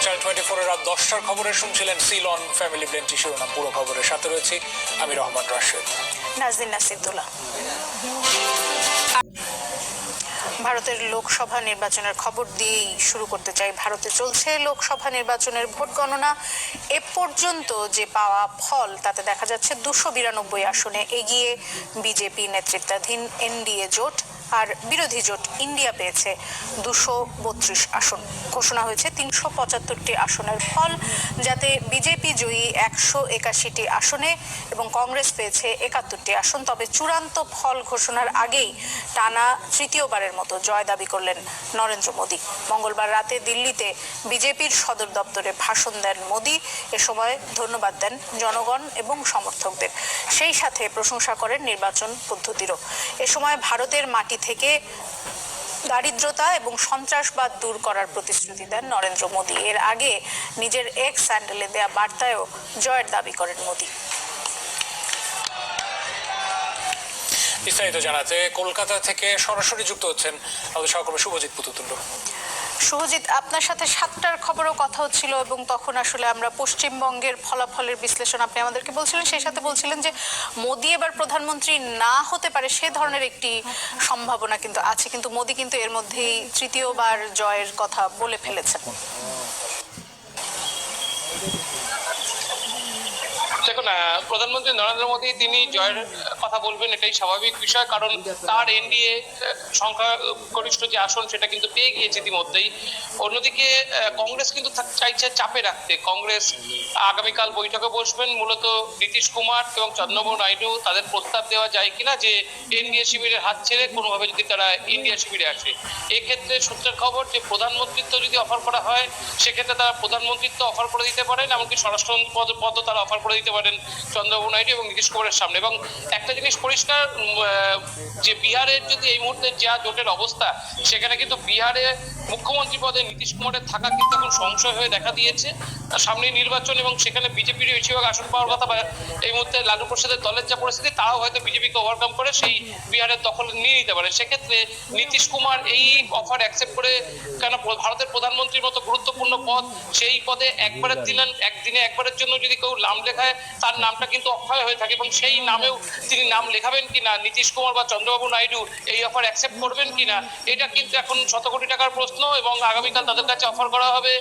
Channel 24 রাত 10টার খবরে শুনছিলেন সিলন ফ্যামিলি ব্লেন্টি শিরোনাম। পুরো খবরের সাথে রয়েছে আমি রহমান রাশেদ, নাজদিন নাসিরুল্লাহ। ভারতের লোকসভা নির্বাচনের খবর দিয়েই শুরু করতে চাই। ভারতে চলছে লোকসভা নির্বাচনের ভোট গণনা। এ পর্যন্ত যে পাওয়া ফল তাতে দেখা যাচ্ছে 292 আসনে এগিয়ে বিজেপি নেতৃত্বাধীন এনডিএ জোট, আর বিরোধী জোট ইন্ডিয়া পেয়েছে 232 আসন। ঘোষণা হয়েছে 375টি আসনের ফল, যাতে বিজেপি জয়ী 181টি আসনে এবং কংগ্রেস পেয়েছে 71টি আসন। তবে চূড়ান্ত ফল ঘোষণার আগেই টানা তৃতীয়বারের মতো জয় দাবি করলেন নরেন্দ্র মোদী। মঙ্গলবার রাতে দিল্লিতে বিজেপির সদর দপ্তরে ভাষণ দেন মোদী। এ সময় ধন্যবাদ দেন জনগণ এবং সমর্থকদের, সেই সাথে প্রশংসা করেন নির্বাচন পদ্ধতিরও। এ সময় ভারতের মাটি থেকে দারিদ্রতা এবং সন্ত্রাসবাদ দূর করার প্রতিশ্রুতি দেন নরেন্দ্র মোদী। এর আগে নিজের এক্স হ্যান্ডেলে দেয়া বার্তায়ও জয়ের দাবি করেন মোদী। বিস্তারিত জানাতে কলকাতা থেকে সরাসরি যুক্ত হচ্ছেন আমাদের সহকর্মী শুভজিৎ পুতুতুণ্ড। শুভজিৎ, আপনার সাথে 7টার খবরও কথা হচ্ছিল এবং তখন আসলে আমরা পশ্চিমবঙ্গের ফলাফলের বিশ্লেষণ আপনি আমাদেরকে বলছিলেন, সেই সাথে বলছিলেন যে মোদী এবার প্রধানমন্ত্রী না হতে পারে সে ধরনের একটি সম্ভাবনা কিন্তু আছে, কিন্তু মোদী কিন্তু এর মধ্যেই তৃতীয়বার জয়ের কথা বলে ফেলেছেন। দেখুন, প্রধানমন্ত্রী নরেন্দ্র মোদী তিনি জয়ের কথা বলবেন, এটাই স্বাভাবিক বিষয়, কারণ তার এনডিএ সংখ্যাগরিষ্ঠ যে আসন সেটা কিন্তু পেয়ে গিয়েছে ইতিমধ্যেই। অন্যদিকে কংগ্রেস কিন্তু চাইছে চাপে রাখতে। কংগ্রেস আগামীকাল বৈঠকে বসবেন, মূলত নীতিশ কুমার এবং চন্দ্রবাবু নাইডু তাদের প্রস্তাব দেওয়া যায় কিনা যে এনডিএ শিবিরের হাত ছেড়ে কোনোভাবে যদি তারা ইন্ডিয়া শিবিরে আসে। এক্ষেত্রে সূত্রের খবর যে প্রধানমন্ত্রিত্ব যদি অফার করা হয় সেক্ষেত্রে তারা প্রধানমন্ত্রিত্ব অফার করে দিতে পারেন, এমনকি স্বরাষ্ট্রমন্ত্রী পদও তারা অফার করে দিতে পারেন চন্দ্রবাবু নাইডু এবং নীতিশ কুমারের সামনে। এবং একটা জিনিস পরিষ্কার, যে বিহারের যদি এই মুহূর্তে যা জোটের অবস্থা, সেখানে কিন্তু বিহারে মুখ্যমন্ত্রী পদে নীতিশ কুমারের থাকা কিন্তু এখন সংশয় হয়ে দেখা দিয়েছে। সামনে নির্বাচন এবং সেখানে বিজেপির বেশিরভাগ আসন পাওয়ার কথা, এই মুহূর্তে লালু প্রসাদের দলের যা পরিস্থিতি, তাও হয়তো বিজেপিকে ওভারকাম করে সেই বিহারের দখল নিয়ে নিতে পারে। সেক্ষেত্রে নীতিশ কুমার এই অফার অ্যাকসেপ্ট করে, কেন ভারতের প্রধানমন্ত্রীর মতো গুরুত্বপূর্ণ পদ, সেই পদে একবারের দিনে একবারের জন্য যদি কেউ নাম লেখায় তার নামটা কিন্তু অক্ষয় হয়ে থাকে, এবং সেই নামেও তিনি নাম লেখাবেন কিনা নীতিশ কুমার বা চন্দ্রবাবু নাইডু এই অফার অ্যাকসেপ্ট করবেন কিনা, এটা কিন্তু এখন শত কোটি টাকার প্রশ্ন। এবং আগামীকাল তাদের কাছে অফার করা হবে।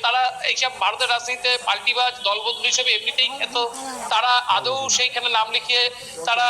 তারা এইসব ভারতের রাজনীতিতে পাল্টিবাজ দলবদল হিসেবে এমনিতেই এত, তারা আদৌ সেইখানে নাম লিখিয়ে তারা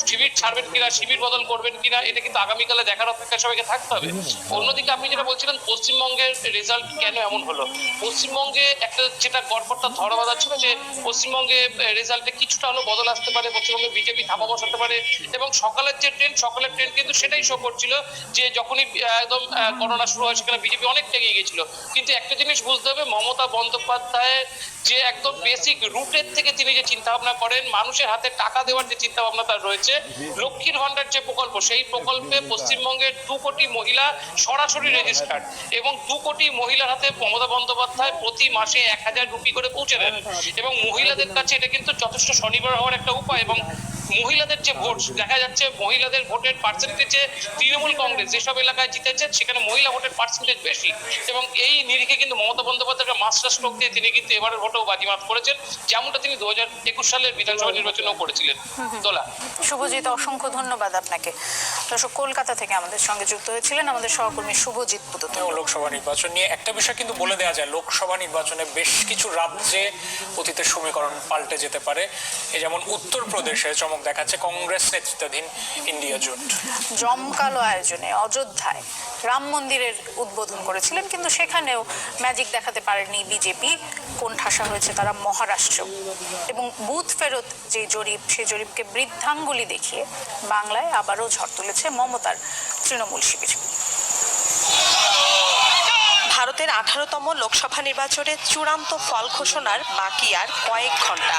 শিবির ছাড়বেন কিনা, শিবির বদল করবেন কিনা, এটা কিন্তু আগামীকালে দেখার অপেক্ষা সবাইকে থাকতে হবে। অন্যদিকে আপনি যেটা বলছিলেন পশ্চিমবঙ্গের রেজাল্ট কেন এমন হলো, পশ্চিমবঙ্গে একটা যেটা গড়পড়তা ধরা বাঁধা ছিল যে পশ্চিমবঙ্গে রেজাল্টে কিছুটা হলো বদল আসতে পারে, পশ্চিমবঙ্গে বিজেপি ধাপা বসাতে পারে। এবং সকালের যে ট্রেন্ড, সকালের ট্রেন্ড কিন্তু সেটাই শো করছিল যে যখনই একদম করোনা শুরু হয় সেখানে বিজেপি অনেকটা এগিয়ে গিয়েছিল। কিন্তু একটা জিনিস বুঝতে হবে, মমতা বন্দ্যোপাধ্যায় যে একদম বেসিক রুটের থেকে তিনি যে চিন্তা ভাবনা করেন, মানুষের হাতে টাকা দেওয়ার যে চিন্তা ভাবনা তার রয়েছে, লক্ষ্মীর ভান্ডার যে প্রকল্প, সেই প্রকল্পে পশ্চিমবঙ্গের 2 কোটি মহিলা সরাসরি রেজিস্টার্ড, এবং 2 কোটি মহিলার হাতে মমতা বন্দ্যোপাধ্যায় প্রতি মাসে 1000 রুপি করে পৌঁছে দেন। এবং মহিলাদের কাছে এটা কিন্তু যথেষ্ট স্বনির্ভর হওয়ার একটা উপায়। এবং মহিলাদের যে ভোট দেখা যাচ্ছে, মহিলাদের ভোটের পার্সেন্টেজে তৃণমূল কংগ্রেস যেসব এলাকায় জিতেছে সেখানে মহিলা ভোটের পার্সেন্টেজ বেশি, এবং এই নিরিখে কিন্তু মমতা বন্দ্যোপাধ্যায়কে মাস্টার স্ট্রোক দিয়ে তিনি কিন্তু এবারের ভোটেও বাজিমাত করেছেন, যেমনটা তিনি 2021 সালের বিধানসভা নির্বাচনেও করেছিলেন। দোলা। শুভজিৎ, অসংখ্য ধন্যবাদ আপনাকে। দর্শক, কলকাতা থেকে আমাদের সঙ্গে যুক্ত হয়েছিলেন আমাদের সহকর্মী শুভজিৎ পুতুতুণ্ড। লোকসভা নির্বাচন নিয়ে একটা বিষয় কিন্তু বলে দেওয়া যায়, লোকসভা নির্বাচনে বেশ কিছু রাজ্যে অতীতের সমীকরণ পাল্টে যেতে পারে। এই যেমন উত্তরপ্রদেশে চমক দেখাচ্ছে কংগ্রেস নেতৃত্বাধীন ইন্ডিয়া জোট। জমকালো আয়োজনে অযোধ্যায় রাম মন্দিরের উদ্বোধন করেছিলেন, কিন্তু সেখানেও ম্যাজিক দেখাতে পারেনি বিজেপি। কোণঠাসা হয়েছে তারা মহারাষ্ট্র। এবং বুথ ফেরত যে জরিপ, সেই জরিপকে বৃদ্ধাঙ্গুলি দেখিয়ে বাংলায় আবারও ঝড় তুলেছে মমতার তৃণমূল শিবির। ভারতের 18তম লোকসভা নির্বাচনের চূড়ান্ত ফল ঘোষণার বাকি আর কয়েক ঘন্টা।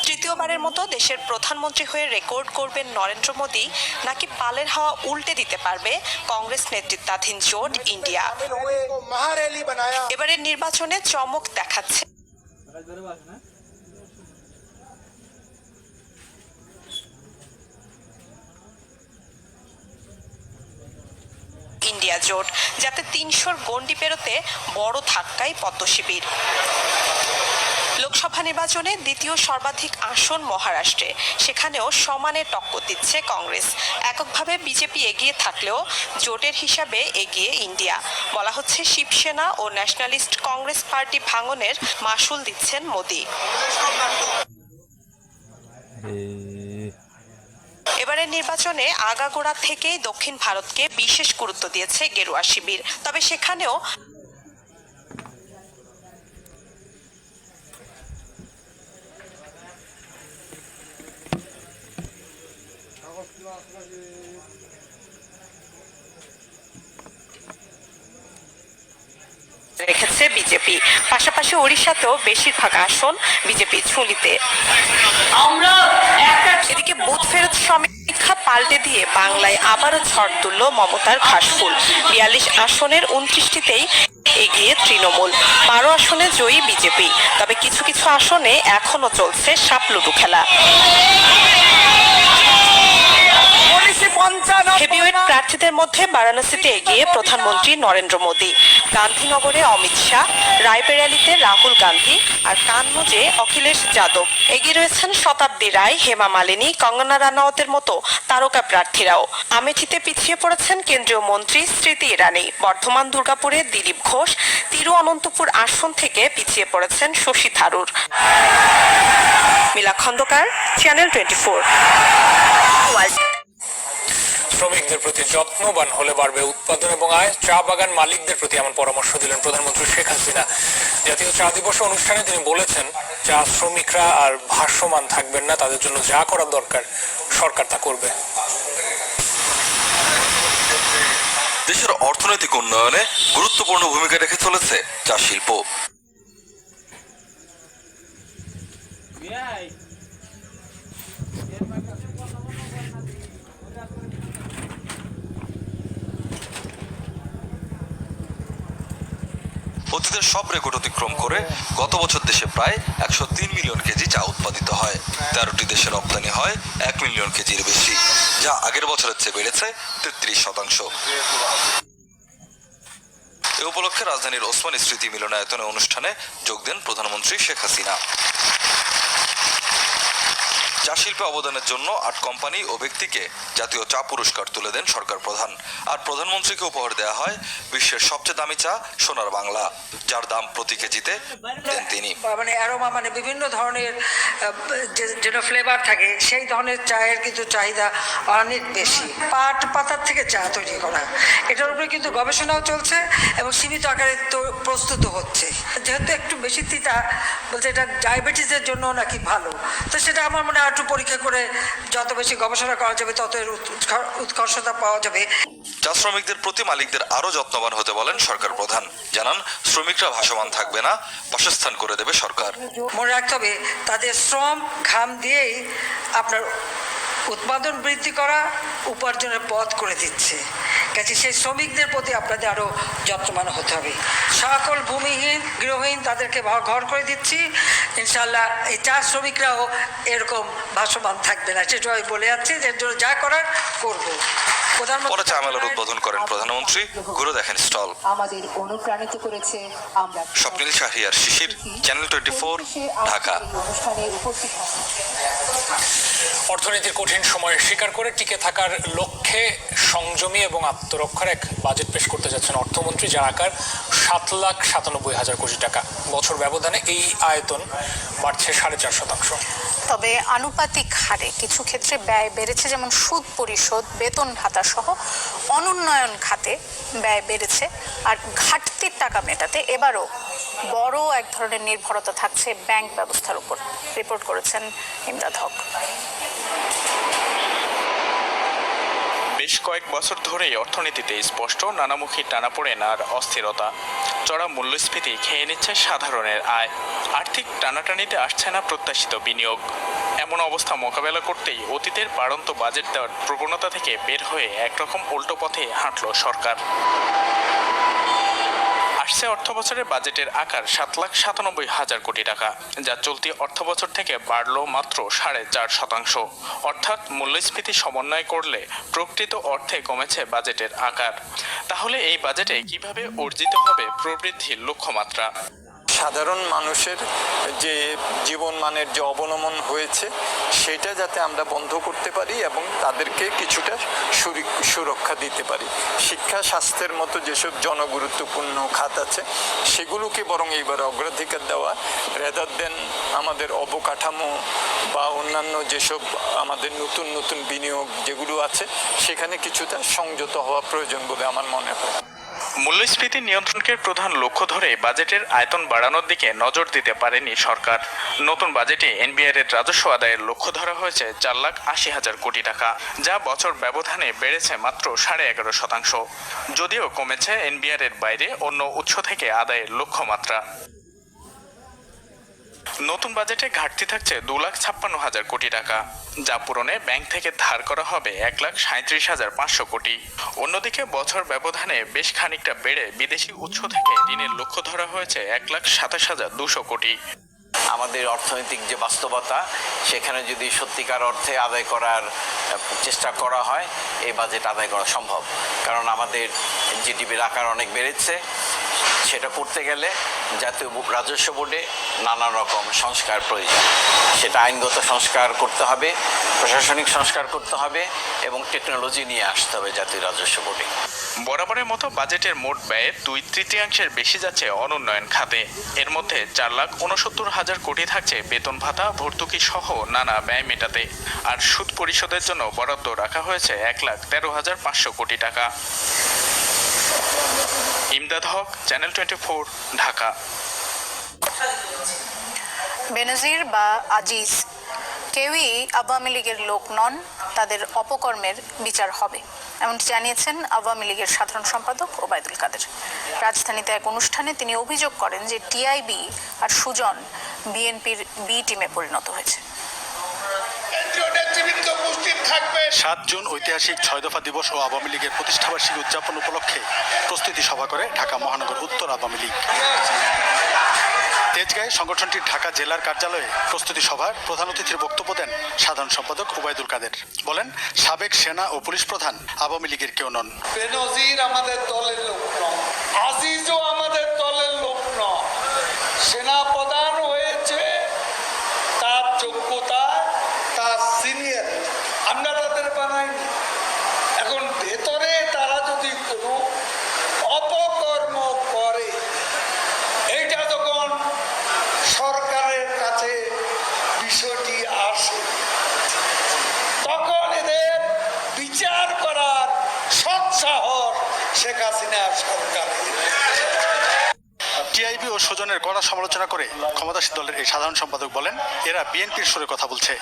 তৃতীয়বারের মতো দেশের প্রধানমন্ত্রী হয়ে রেকর্ড করবেন নরেন্দ্র মোদী, নাকি পালের হাওয়া উল্টে দিতে পারবে কংগ্রেস নেতৃত্বাধীন জোট ইন্ডিয়া? এবারের নির্বাচনে চমক দেখাচ্ছে ইন্ডিয়া জোট, যাতে ৩০০-র গণ্ডি পেরোতে বড় ধাক্কায় পদ্মশিবির। লোকসভা নির্বাচনে দ্বিতীয় সর্বাধিক আসন মহারাষ্ট্রে, সেখানেও সমানে টক্কর দিচ্ছে কংগ্রেস। এককভাবে বিজেপি এগিয়ে থাকলেও জোটের হিসাবে এগিয়ে ইন্ডিয়া। বলা হচ্ছে শিবসেনা ও ন্যাশনালিস্ট কংগ্রেস পার্টি ভাঙনের মাসুল দিচ্ছেন মোদি। এবারের নির্বাচনে আগাগোড়া থেকেই দক্ষিণ ভারতকে বিশেষ গুরুত্ব দিয়েছে গেরুয়া শিবির। তবে সেখানেও রেখেছে বিজেপি। পাশাপাশি ওড়িশাতেও বেশিরভাগ আসন বিজেপি ঝুলিতে। এদিকে বুথ ফেরত সমীক্ষা পাল্টে দিয়ে বাংলায় আবারও ঝড় তুলল মমতার ঘাসফুল। ৪২ আসনের ২৯টিতেই এগিয়ে তৃণমূল, ১২ আসনে জয়ী বিজেপি। তবে কিছু কিছু আসনে এখনো চলছে সাপলুডু খেলা। হেভিওয়েট প্রার্থীদের মধ্যে বারাণসীতে এগিয়ে প্রধানমন্ত্রী নরেন্দ্র মোদি, গান্ধীনগরে অমিত শাহ, রায়বেরেলিতে রাহুল গান্ধী আর কানমুজে অখিলেশ যাদব। এগিয়ে রয়েছেন শতাব্দী রায়, হেমা মালিনী, কঙ্গনা রানাওয়াতের মতো তারকা প্রার্থীরাও। আমেঠিতে পিছিয়ে পড়েছেন কেন্দ্রীয় মন্ত্রী স্মৃতি ইরানি। বর্ধমান দুর্গাপুরে দিলীপ ঘোষ, তিরুঅনন্তপুর আসন থেকে পিছিয়ে পড়েছেন শশী থারুর। মিলা খন্দকার, চ্যানেল 24। শ্রমিকদের প্রতি যত্নবান হলে বাড়বে উৎপাদন এবং আয়। চা বাগান মালিকদের প্রতি এমন পরামর্শ দিলেন প্রধানমন্ত্রী শেখ হাসিনা। জাতীয় চা দিবস অনুষ্ঠানে তিনি বলেছেন, চা শ্রমিকরা আর ভাসমান থাকবেন না, তাদের জন্য যা করার দরকার সরকার তা করবে। দেশের অর্থনৈতিক উন্নয়নে গুরুত্বপূর্ণ ভূমিকা রেখে চলেছে চা শিল্প। অতীতের সব রেকর্ড অতিক্রম করে গত বছর দেশে প্রায় ১০৩ মিলিয়ন কেজি চা উৎপাদিত হয়। ১৩টি দেশে রপ্তানি হয় ১ মিলিয়ন কেজির বেশি, যা আগের বছরের চেয়ে বেড়েছে ৩৩%। এ উপলক্ষে রাজধানীর ওসমানী স্মৃতি মিলনায়তনে অনুষ্ঠানে যোগ দেন প্রধানমন্ত্রী শেখ হাসিনা। চা শিল্পে অবদানের জন্য ৮ কোম্পানি ও ব্যক্তিকে জাতীয় চা পুরস্কার তুলে দেন সরকার প্রধান। আর প্রধানমন্ত্রীকে উপহার দেওয়া হয় বিশ্বের সবচেয়ে দামি চা সোনার বাংলা, যার দাম প্রতি কেজিতে দেন তিনি। অ্যারোমা বিভিন্ন ধরনের যেন ফ্লেভার থাকে, সেই ধরনের চায়ের কিন্তু চাহিদা অনেক বেশি। পাট পাতার থেকে চা তৈরি করা, এটার উপরে কিন্তু গবেষণাও চলছে এবং সীমিত আকারে প্রস্তুত হচ্ছে। যেহেতু একটু বেশি তিতা, বলছে এটা ডায়াবেটিসের জন্য নাকি ভালো, তো সেটা আমার মনে হয় একটু পরীক্ষা করে যত বেশি গবেষণা করা যাবে তত এর উৎকর্ষতা পাওয়া যাবে। চা শ্রমিকদের প্রতি মালিকদের আরো যত্নবান হতে বলেন সরকার প্রধান। জানান, শ্রমিকরা ভাসমান থাকবে না, বাসস্থান করে দেবে সরকার। মনে রাখতে হবে, তাদের শ্রম ঘাম দিয়েই আপনার উৎপাদন বৃদ্ধি করা উপার্জনের পথ করে দিচ্ছে। কাজে সেই শ্রমিকদের প্রতি আপনাদের আরও যত্নবান হতে হবে। সকল ভূমিহীন গৃহহীন তাদেরকে ঘর করে দিচ্ছি, ইনশাল্লাহ এই চা শ্রমিকরাও এরকম ভাসমান থাকবে না, সেটাই বলে যাচ্ছে। এর জন্য যা করার করবো। পরে চা মেলার উদ্বোধন করেন প্রধানমন্ত্রী, ঘুরে দেখেন স্টল। আমাদের অনুপ্রাণিত করেছে। আমরা স্বপ্নিল শাহরিয়ার শিশির, চ্যানেল 24, ঢাকা। অর্থনীতির কঠিন সময় স্বীকার করে টিকে থাকার লক্ষ্যে সংযমী এবং আত্মরক্ষার এক বাজেট পেশ করতে যাচ্ছেন অর্থমন্ত্রী, যার আকার ৭,৯৭,০০০ কোটি টাকা। বছর ব্যবধানে এই আয়তন বাড়ছে ৪.৫%। তবে আনুপাতিক হারে কিছু ক্ষেত্রে ব্যয় বেড়েছে, যেমন সুদ পরিশোধ, বেতন ভাতা সহ অনুন্নয়ন খাতে ব্যয় বেড়েছে। আর ঘাটতির টাকা মেটাতে এবারও বড় এক ধরনের নির্ভরতা থাকছে ব্যাংক ব্যবস্থার উপর। রিপোর্ট করেছেন ইমদাদ হক। বেশ কয়েক বছর ধরেই অর্থনীতিতে স্পষ্ট নানামুখী টানাপোড়েন আর অস্থিরতা। চড়া মূল্যস্ফীতি খেয়ে নিচ্ছে সাধারণের আয়, আর্থিক টানাটানিতে আসছে না প্রত্যাশিত বিনিয়োগ। এমন অবস্থা মোকাবেলা করতেই অতীতের বাড়ন্ত বাজেট দেওয়ার প্রবণতা থেকে বের হয়ে একরকম উল্টো পথে হাঁটল সরকার। আসছে অর্থবছরের বাজেটের আকার 7,97,000 কোটি টাকা, যা চলতি অর্থবছর থেকে বাড়লো মাত্র 4.5%। অর্থাৎ মূল্যস্ফীতি সমন্বয় করলে প্রকৃত অর্থে কমেছে বাজেটের আকার। তাহলে এই বাজেটে কিভাবে অর্জিত হবে প্রবৃদ্ধির লক্ষ্যমাত্রা? সাধারণ মানুষের যে জীবনমানের যে অবনমন হয়েছে সেটা যাতে আমরা বন্ধ করতে পারি এবং তাদেরকে কিছুটা সুরক্ষা দিতে পারি। শিক্ষা স্বাস্থ্যের মতো যেসব জনগুরুত্বপূর্ণ খাত আছে সেগুলোকে বরং এইবার অগ্রাধিকার দেওয়া, রেদার দেন আমাদের অবকাঠামো বা অন্যান্য যেসব আমাদের নতুন নতুন বিনিয়োগ যেগুলো আছে সেখানে কিছুটা সংযত হওয়া প্রয়োজন বলে আমার মনে হয়। মূল্যস্ফীতি নিয়ন্ত্রণকে প্রধান লক্ষ্য ধরে বাজেটের আয়তন বাড়ানোর দিকে নজর দিতে পারেনি সরকার। নতুন বাজেটে এনবিআর এর রাজস্ব আদায়ের লক্ষ্য ধরা হয়েছে 4,80,000 কোটি টাকা, যা বছর ব্যবধানে বেড়েছে মাত্র 11.5%। যদিও কমেছে এনবিআর এর বাইরে অন্য উৎস থেকে আদায়ের লক্ষ্যমাত্রা। নতুন বাজেটে ঘাটতি থাকছে 2,56,000 কোটি টাকা, যা পূরণে ব্যাংক থেকে ধার করা হবে 1,37,500 কোটি। অন্যদিকে বছর ব্যবধানে বেশ খানিকটা বেড়ে বিদেশি উৎস থেকে ঋণের লক্ষ্য ধরা হয়েছে 1,27,200 কোটি। আমাদের অর্থনৈতিক যে বাস্তবতা সেখানে যদি সত্যিকার অর্থে আদায় করার চেষ্টা করা হয় এই বাজেট আদায় করা সম্ভব, কারণ আমাদের জিডিপির আকার অনেক বেড়েছে। সেটা করতে গেলে জাতীয় রাজস্ব বোর্ডে নানা রকম সংস্কার প্রয়োজন। সেটা আইনগত সংস্কার করতে হবে, প্রশাসনিক সংস্কার করতে হবে এবং টেকনোলজি নিয়ে আসতে হবে জাতীয় রাজস্ব বোর্ডে। বরাবরের মতো বাজেটের মোট ব্যয়ের 2/3 বেশি যাচ্ছে অনুন্নয়ন খাতে। এর মধ্যে 4,69,000 কোটি থাকছে বেতন ভাতা, ভর্তুকি সহ নানা ব্যয় মেটাতে, আর সুদ পরিশোধের জন্য বরাদ্দ রাখা হয়েছে 1,13,500 কোটি টাকা। ইমদাদ হক, চ্যানেল 24, ঢাকা। বেনজির বা আজিজ কেউই আওয়ামী লীগের লোক নন, তাদের অপকর্মের বিচার হবে, এমনটি জানিয়েছেন আওয়ামী লীগের সাধারণ সম্পাদক ওবায়দুল কাদের। রাজধানীতে এক অনুষ্ঠানে তিনি অভিযোগ করেন যে টিআইবি আর সুজন বিএনপির বি টিমে পরিণত হয়েছে। 7 জুন ঐতিহাসিক 6 দফা দিবস ও আওয়ামী লীগের প্রতিষ্ঠাবার্ষিকী উদযাপন উপলক্ষে প্রস্তুতি সভা করে ঢাকা মহানগর উত্তর আওয়ামী লীগ। তেজগাঁয়ে সংগঠনটির ঢাকা জেলার কার্যালয়ে প্রস্তুতি সভার প্রধান অতিথির বক্তব্য দেন সাধারণ সম্পাদক ওবায়দুল কাদের। বলেন, সাবেক সেনা ও পুলিশ প্রধান আওয়ামী লীগের কেউ নন। বেনজির আমাদের দলের লোক নন, আজিজও আমাদের দলের লোক নন। সেনা প্রধান হয়েছে তার যোগ্যতা, তার সিনিয়র, আমরা তাদের বানাইনি। এখন ভেতরে তারা যদি কোনো অপকর্ম করে, এইটা যখন সরকারের কাছে বিষয়টি আসে তখন এদের বিচার করার সৎসাহস শেখ হাসিনার সরকারের। টিআইবি ও সুজনের কড়া সমালোচনা করে ক্ষমতাসীন দলের এই সাধারণ সম্পাদক বলেন, এরা বিএনপির সুরে কথা বলছে।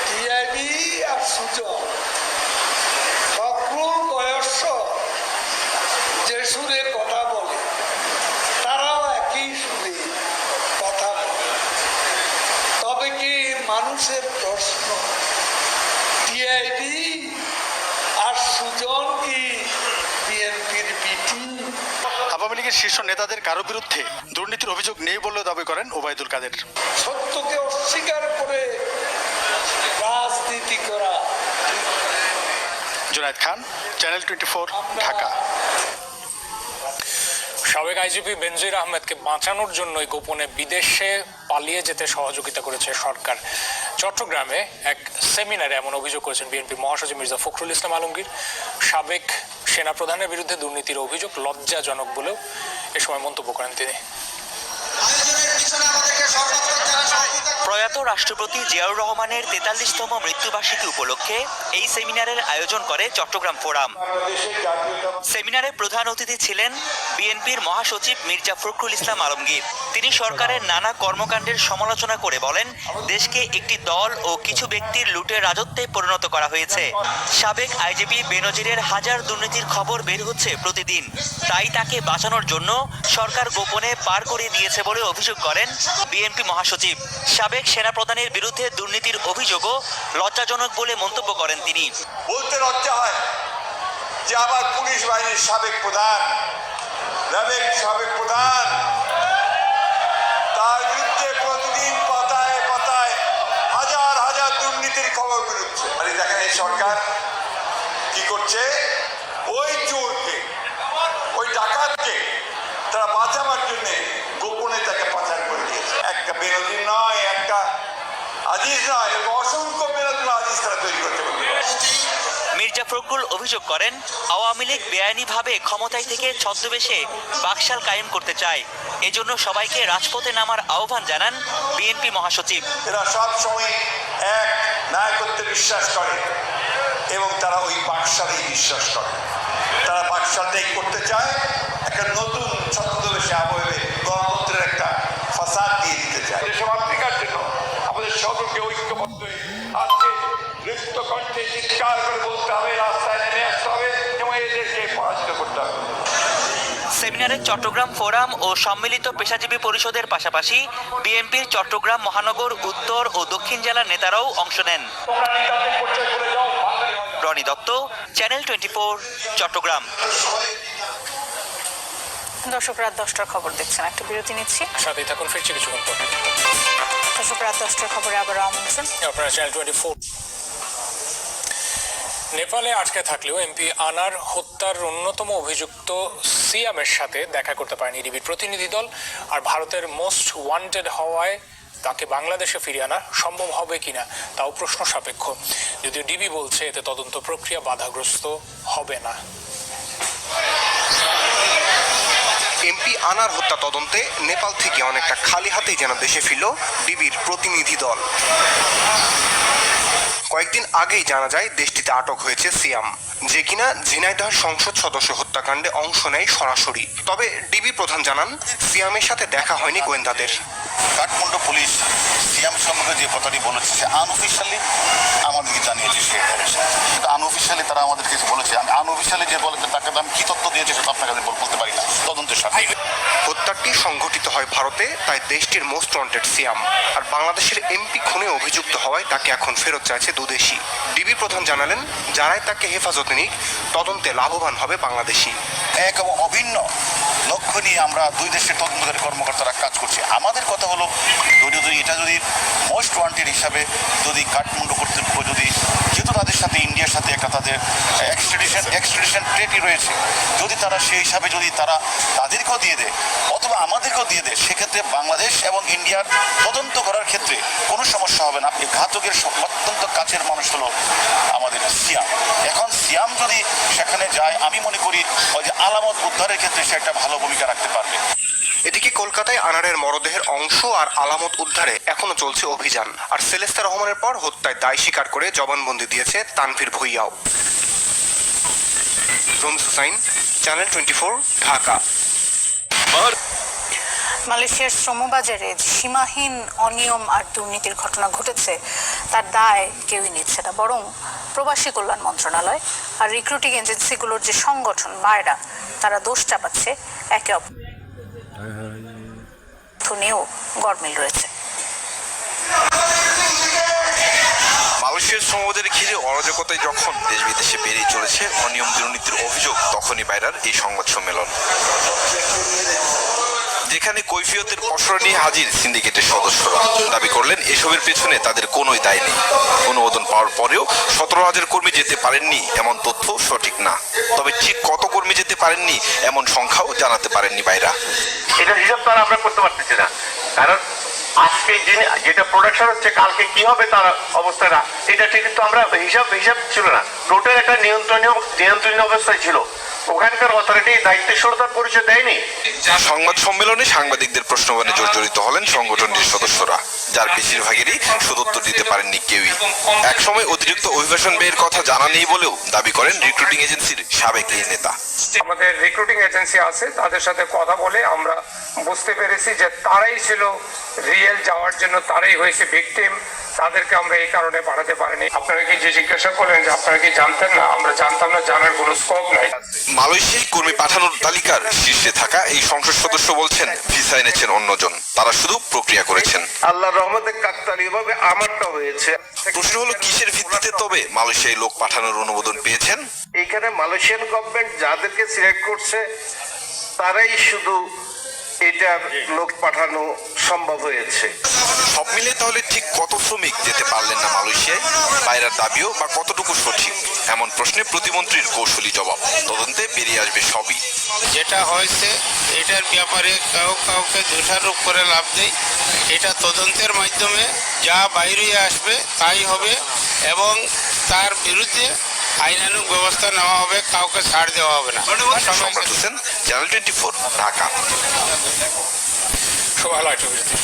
টিআইবি আর সুজন ফখরুল বয়স যে সুরে কথা বলে তারাও একই সুরে কথা বলে। তবে কি মানুষের প্রশ্ন, টিআইবি আর সুজন কি বিএনপির বিটি? আওয়ামী লীগের শীর্ষ নেতাদের কারো বিরুদ্ধে দুর্নীতির অভিযোগ নেই বলে দাবি করেন ওবায়দুল কাদের। সত্যকে অস্বীকার করে রাজনীতি করা। জুনায়েদ খান, চ্যানেল 24, ঢাকা। সাবেক আইজিপি বেনজির আহমেদকে বাঁচানোর জন্যই গোপনে বিদেশে পালিয়ে যেতে সহযোগিতা করেছে সরকার। চট্টগ্রামে এক সেমিনারে এমন অভিযোগ করেছেন বিএনপি মহাসচিব মির্জা ফখরুল ইসলাম আলমগীর। সাবেক সেনাপ্রধানের বিরুদ্ধে দুর্নীতির অভিযোগ লজ্জাজনক বলেও এ সময় মন্তব্য করেন তিনি। প্রয়াত রাষ্ট্রপতি জিয়াউর রহমানের 43তম মৃত্যুবার্ষিকী উপলক্ষে এই সেমিনারের আয়োজন করে চট্টগ্রাম ফোরাম। সেমিনারে প্রধান অতিথি ছিলেন বিএনপির মহাসচিব মির্জা ফখরুল ইসলাম আলমগীর। তিনি সরকারের নানা কর্মকাণ্ডের সমালোচনা করে বলেন, দেশকে একটি দল ও কিছু ব্যক্তির লুটের রাজত্বে পরিণত করা হয়েছে। সাবেক আইজিপি বেনজিরের হাজার দুর্নীতির খবর বের হচ্ছে প্রতিদিন, তাই তাকে বাঁচানোর জন্য সরকার গোপনে পার করে দিয়েছে বলে অভিযোগ করেন বিএনপি মহাসচিব। সাবেক সেনাপ্রধানের বিরুদ্ধে দুর্নীতির অভিযোগও লজ্জাজনক বলে মন্তব্য করেন তিনি। বলতে লজ্জা হয় যে আবার পুলিশ বাহিনীর সাবেক প্রধান সাবেক প্রধান, তার বিরুদ্ধে প্রতিদিন পাতায় পাতায় হাজার হাজার দুর্নীতির খবর বেরোচ্ছে। মানে দেখেন এই সরকার কি করছে, ওই চোরকে, ওই ডাকাতকে তারা বাঁচাবার জন্য গোপনে তাকে পাচার করে দিয়েছে। একটা বেনজির নয়, একটা আজিজ নয়, অসংখ্য বেনজির আজিজ তারা তৈরি করতে পারবে। মির্জা ফখরুল অভিযোগ করেন, আওয়ামী লীগ বেআইনিভাবে ক্ষমতায় থেকে ছদ্মবেশে বাকশাল কায়েম করতে চায়। এজন্য সবাইকে রাজপথে নামার আহ্বান জানান বিএনপি মহাসচিব। এরা সব সময় এক নায়কত্বে বিশ্বাস করে এবং তারা ওই বাকশালেই বিশ্বাস করে। তারা বাকশালটাই করতে চায়, একটা নতুন ছদ্মবেশে আবহে গণতন্ত্রের একটা ফাসাদ দিয়ে দিতে চায়। এসব আফ্রিকার জন্য আমাদের সকলকে ঐক্যবদ্ধ হয়ে আজকে নৃত্য কণ্ঠে চিৎকার করে বলতে হবে, রাস্তায় নেমে আসতে হবে এবং এদেরকে পরাজিত করতে হবে। সেমিনারে চট্টগ্রাম ফোরাম ও সম্মিলিত পেশাজীবী পরিষদের পাশাপাশি বিএনপির চট্টগ্রাম মহানগর, উত্তর ও দক্ষিণ জেলার নেতারাও অংশ নেন। রনি দত্ত, চ্যানেল 24, চট্টগ্রাম। দর্শক, রাত 10টার খবর দেখছেন, একটা বিরতি নিচ্ছি, সাথেই থাকুন, ফিরছি কিছুক্ষণ পর। দর্শক, রাত 10টার খবরে আবার আমন্ত্রণ। আপনারা চ্যানেল 24। নেপালে আটকে থাকলেও এমপি আনার হত্যার অন্যতম অভিযুক্ত সিয়ামের সাথে দেখা করতে পারেনি ডিবির প্রতিনিধি দল। আর ভারতের মোস্ট ওয়ান্টেড হওয়ায় তাকে বাংলাদেশে ফিরিয়ে আনা সম্ভব হবে কিনা তাও প্রশ্ন সাপেক্ষ, যদিও ডিবি বলছে এতে তদন্ত প্রক্রিয়া বাধাগ্রস্ত হবে না। এমপি আনার হত্যা তদন্তে নেপাল থেকে অনেকটা খালি হাতেই যেন দেশে ফিরল ডিবির প্রতিনিধি দল। কয়েকদিন আগেই জানা যায় দেশটিতে আটক হয়েছে সিয়াম, যে কিনা ঝিনাইদহ সংসদ সদস্য হত্যাকাণ্ডে অংশ নেয় সরাসরি। তবে ডিবি প্রধান জানান, সিয়ামের সাথে দেখা হয়নি গোয়েন্দাদের। কাঠমান্ডু পুলিশ সিয়াম সম্পর্কে যে কথাটি বলেছে সে আনঅফিশিয়ালি আমাদেরকে জানিয়েছে, সে কিন্তু আনঅফিশিয়ালি তারা আমাদের কিছু বলেছে। আমি আনঅফিশিয়ালি যে বলেছে তাকে আমি কি তথ্য দিয়েছে সেটা আপনাকে বলতে পারি না তদন্তের সাথে। হত্যাটি সংঘটিত হয় ভারতে, তাই দেশটির মোস্ট ওয়ান্টেড সিয়াম। আর বাংলাদেশের এমপি খুনে অভিযুক্ত হওয়ায় তাকে এখন ফেরত চাইছে দুদেশী। ডিবি প্রধান জানালেন, যারাই তাকে হেফাজতে নিক তদন্তে লাভবান হবে বাংলাদেশি। এক এবং অভিন্ন লক্ষ্য নিয়ে আমরা দুই দেশের তদন্তকারী কর্মকর্তারা কাজ করছি। আমাদের কথা হলো, যদি এটা যদি মোস্ট ওয়ান্টেড হিসাবে যদি কাঠমান্ডু কর্তৃপক্ষ যদি, যেহেতু তাদের সাথে ইন্ডিয়ার সাথে একটা তাদের এক্সট্রাডিশন ট্রিটি রয়েছে, যদি তারা সেই হিসাবে যদি তারা তাদেরকেও দিয়ে দেয় অথবা আমাদেরকেও দিয়ে দেয়, সেক্ষেত্রে বাংলাদেশ এবং ইন্ডিয়ার তদন্ত করার ক্ষেত্রে কোনো সমস্যা হবে না। এই ঘাতকের অত্যন্ত কাছের মানুষ হলো আমাদের সিয়াম। এখন সিয়াম যদি সেখানে যায়, আমি মনে করি ওই যে আলামত উদ্ধারের ক্ষেত্রে সে একটা ভালো ভূমিকা রাখতে পারবে। এদিকে কলকাতায় আনারের মরদেহের অংশ আর আলামত উদ্ধারে এখনো চলছে অভিযান। আর সেলেস্তা রহমানের পর হত্যায় দায় স্বীকার করে জবানবন্দি দিয়েছে তানভীর ভুঁইয়াও। রমজ হুসাইন, চ্যানেল 24, ঢাকা। মালয়েশিয়ার শ্রমবাজারে সীমাহীন অনিয়ম আর দুর্নীতির ঘটনা ঘটেছে, তার দায় কেউই নিচ্ছে না, বরং প্রবাসী কল্যাণ মন্ত্রণালয় আর রিক্রুটিং এজেন্সিগুলোর যে সংগঠন বায়রা, তারা দোষ চাপাচ্ছে একে অপর নিয়েও গরমিল রয়েছে। মালয়েশিয়ার শ্রমবাজারে ঘিরে অরাজকতায় যখন দেশ বিদেশে বেড়েই চলেছে অনিয়ম দুর্নীতির অভিযোগ, তখনই বাইরার এই সংবাদ সম্মেলন, যেখানে কৈফিয়তের পসরা নিয়ে হাজির সিন্ডিকেটের সদস্যরা। দাবি করলেন এসবের পেছনে তাদের কোনোই দায় নেই। অনুমোদন পাওয়ার পরেও 17,000 কর্মী যেতে পারেননি এমন তথ্য সঠিক না। তবে ঠিক কত কর্মী যেতে পারেননি এমন সংখ্যাও জানাতে পারেননি বাইরা। এটার হিসাব তো আর আমরা করতে পারতেছি না, কারণ আজকে যেটা প্রোডাকশন হচ্ছে কালকে কি হবে তার অবস্থা না, এটা ঠিক কিন্তু আমরা হিসাব ছিল না। টোটাল একটা নিয়ন্ত্রণীয় অবস্থায় ছিল, ওখানকার অথরিটি দায়িত্বশীলতার পরিচয় দেয়নি। সংবাদ সম্মেলনে সাংবাদিকদের প্রশ্নবাণে জর্জরিত হলেন সংগঠনটির সদস্যরা, যার বেশিরভাগেরই সদুত্তর দিতে পারেননি কেউই। একসময় অতিরিক্ত অভিবাসন ব্যয়ের কথা জানা নেই বলেও দাবি করেন রিক্রুটিং এজেন্সির সাবেক এই নেতা। আমাদের রিক্রুটিং এজেন্সি আছে, তাদের সাথে কথা বলে আমরা বুঝতে পেরেছি যে তারাই ছিল রিয়েল যাওয়ার জন্য, তারাই হয়েছে ভিকটিম, তাদেরকে আমরা এই কারণে পাঠাতে পারিনি। আপনারা কি যে জিজ্ঞাসা করলেন যে আপনারা কি জানতেন না, আমরা জানতাম না, জানার কোনো স্কোপ নাই। মালয়েশিয়ায় কর্মী পাঠানোর তালিকার শীর্ষে থাকা এই সংসদ সদস্য বলছেন ভিসা এনেছেন অন্যজন, তারা শুধু প্রক্রিয়া করেছেন। আল্লাহর রহমতে কাকতালীয়ভাবে আমারটা হয়েছে। প্রশ্ন হলো কিসের ভিত্তিতে তবে মালয়েশিয়ায় লোক পাঠানোর অনুমোদন পেয়েছেন? এইখানে মালয়েশিয়ান গভর্নমেন্ট যাদেরকে সিলেক্ট করছে তারাই শুধু এটার লোক পাঠানো সম্ভব হয়েছে। সব মিলে তাহলে ঠিক কত শ্রমিক যেতে পারলেন না মালয়েশিয়ায়? বাইরের দাবিও বা কতটুকু সঠিক? এমন প্রশ্নে প্রতিমন্ত্রীর কৌশলী জবাব, তদন্তে বেরিয়ে আসবে সবই। যেটা হয়েছে এটার ব্যাপারে কাউকে দোষারোপ করে লাভ নেই। এটা তদন্তের মাধ্যমে যা বাইরে আসবে তাই হবে এবং তার বিরুদ্ধে আইনানুগ ব্যবস্থা নেওয়া হবে, কাউকে ছাড় দেওয়া হবে না। সম্রাট হোসেন, চ্যানেল 24, ঢাকা। ভালো একটা বিরতি।